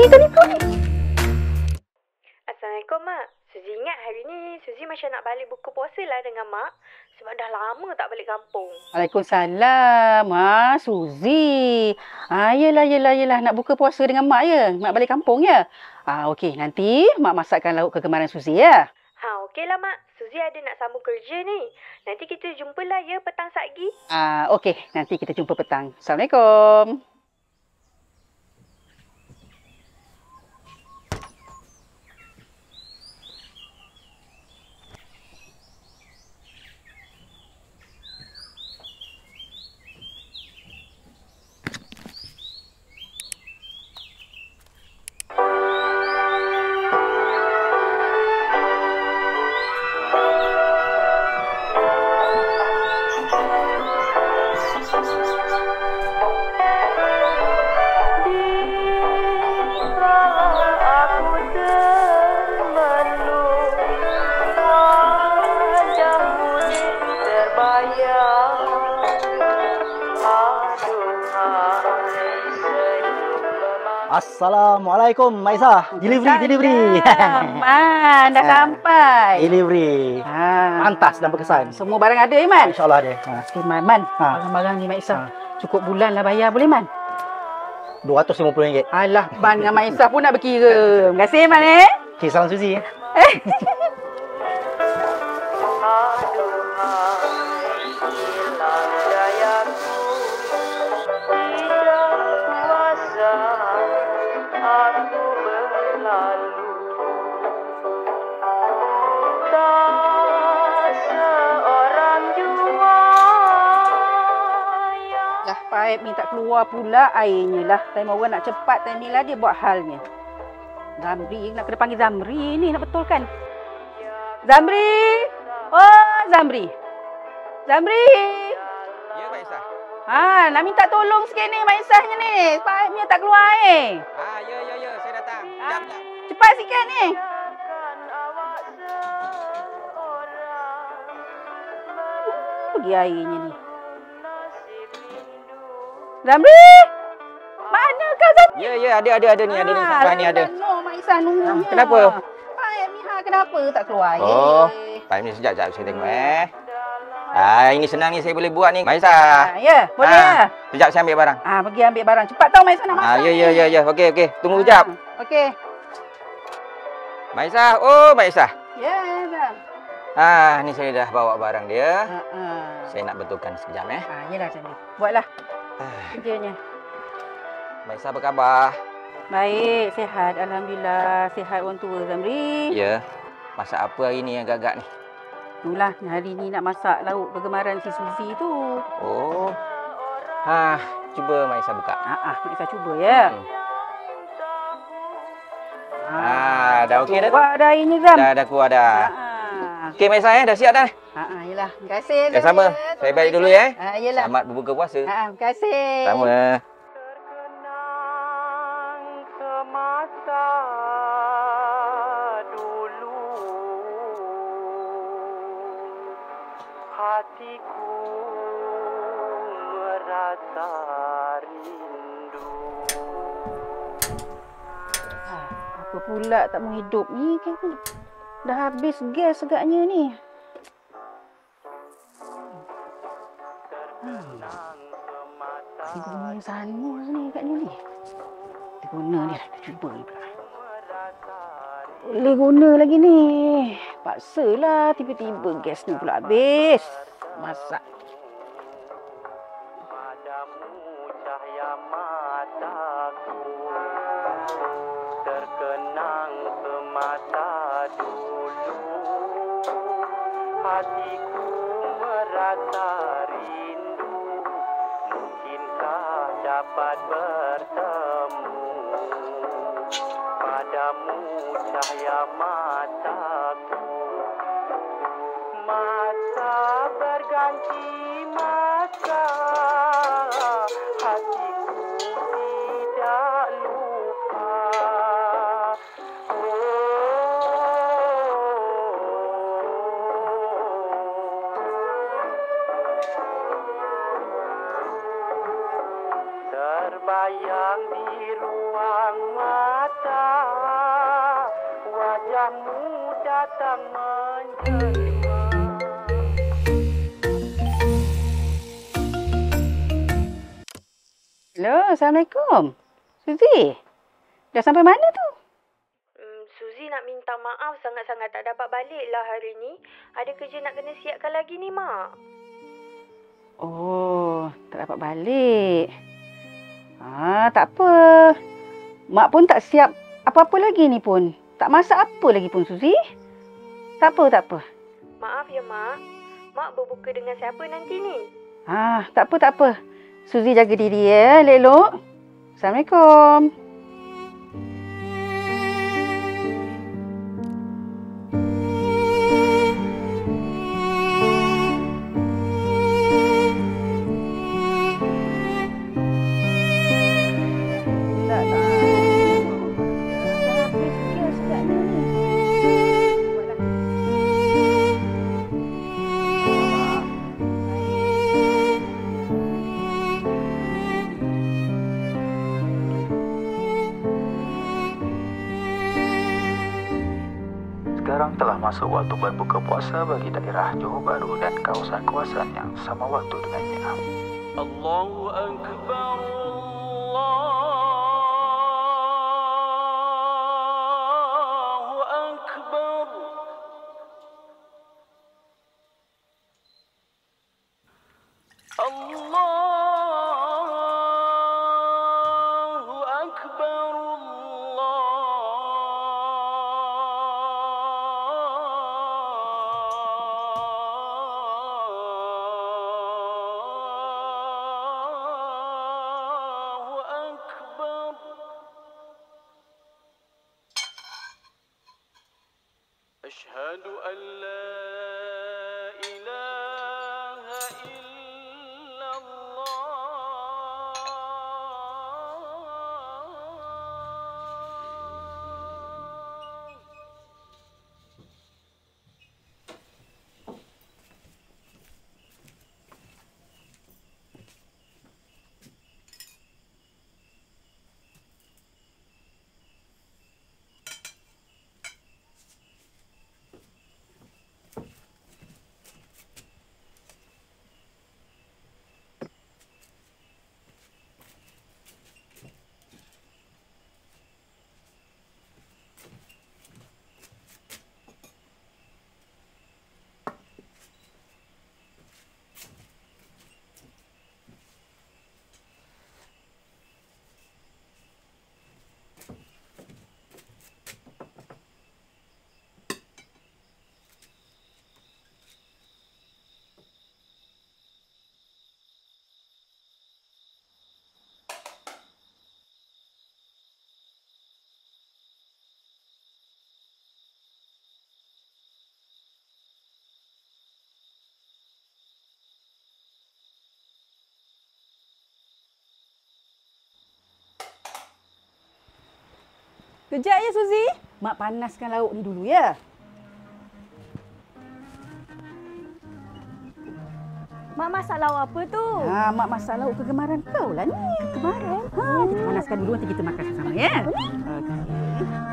telefon ni. Assalamualaikum, Mak. Suzy ingat hari ni Suzy macam nak balik buka puasa lah dengan Mak. Sebab dah lama tak balik kampung. Waalaikumsalam. Suzy. Yelah. Nak buka puasa dengan Mak ya? Mak balik kampung ya? Okey. Nanti Mak masakkan lauk kegemaran Suzy ya? Okeylah, Mak. Suzy ada nak sambung kerja ni. Nanti kita jumpalah ya petang satgi. Okey. Nanti kita jumpa petang. Assalamualaikum. Assalamualaikum, Mak Isa. Delivery. Dah sampai. Delivery. Pantas dan berkesan. Semua barang ada, Man? InsyaAllah ada. Man. Barang-barang ni, Mak Isa. Cukup bulan lah bayar, boleh, Man? RM250. Alah, Man dengan Mak Isa pun nak berkira. Terima kasih, Man, Okey, salam Suzy. Paip ni tak keluar pula airnya lah. Time orang nak cepat, time ni lah dia buat halnya. Zamri, nak kena panggil Zamri ni, nak betulkan. Zamri! Oh, Zamri! Zamri! Ya, Mak Isah. Nak minta tolong sikit ni, Mak Isahnya ni. Paipnya tak keluar air. Ya. Saya datang. Jap. Cepat sikit ni. Pergi airnya ni. Zamri! Mana kau, Zamri? Ya, ada ni. Sampai ni ada. Mak Isah nunggu. Kenapa? Paip ni kenapa tak keluar air? Paip ni sekejap saya tengok ini senang ni saya boleh buat ni. Mak Isah. Ya, boleh ya. Sekejap saya ambil barang. Pergi ambil barang. Cepat tau Mak Isah nak masak. Ya. Okey. Tunggu sekejap. Okey. Mak Isah. Mak Isah. Ya, Zam. Ni saya dah bawa barang dia. Saya nak betulkan sekejap Yalah macam ni. Buatlah kerjanya. Mak Isah apa khabar? Baik, sihat. Alhamdulillah. Sihat orang tua, Zamri. Ya. Masak apa hari ni yang agak-agak ni? Itulah, hari ni nak masak lauk kegemaran si Suzy tu. Cuba Mak Isah buka. Mak Isah cuba ya. Dah okey dah. Buat dah airnya, Zam. Dah keluar dah. Okey Mak Isah dah siap dah. Yelah. Terima kasih. Sama. Saya balik dulu ya. Yelah. Selamat berbuka puasa. Terima kasih. Sama. Hatiku merasa rindu. Apa pula tak mau hidup ni kan? Dah habis gas agaknya ni. Dia guna sana ni agaknya ni. Dia guna ni. Kita cuba ni pula. Boleh guna lagi ni. Paksalah tiba-tiba gas ni pula habis. Masak. Padamu cahaya mataku terkenang semasa dulu. Hatiku merasa rindu. Mungkinkah dapat bertemu? Padamu cahaya mataku. Masa berganti masa, hatiku tidak lupa. Terbayang di ruang mata datang menjelma. Hello, Assalamualaikum. Suzy, dah sampai mana tu? Suzy nak minta maaf sangat-sangat tak dapat balik lah hari ni. Ada kerja nak kena siapkan lagi ni, Mak. Oh, tak dapat balik. Tak apa. Mak pun tak siap apa-apa lagi ni pun. Tak masak apa lagi pun, Suzy. Tak apa. Maaf ya, Mak. Mak berbuka dengan siapa nanti ni? Tak apa. Suzy jaga diri ya, elok-elok. Assalamualaikum. Sekarang telah masuk waktu berbuka puasa bagi daerah Johor Bahru dan kawasan-kawasan yang sama waktu dengannya. Allahu Akbar, Allahu Akbar. Allahu Akbar, Allahu Akbar. Ashhadu an la ilaha illallah. Kejap ya, Suzy. Mak panaskan lauk ni dulu ya. Mak masak lauk apa tu? Mak masak lauk kegemaran kau lah ni. Kemarin? Kita panaskan dulu nanti kita makan sama-sama ya. Okey.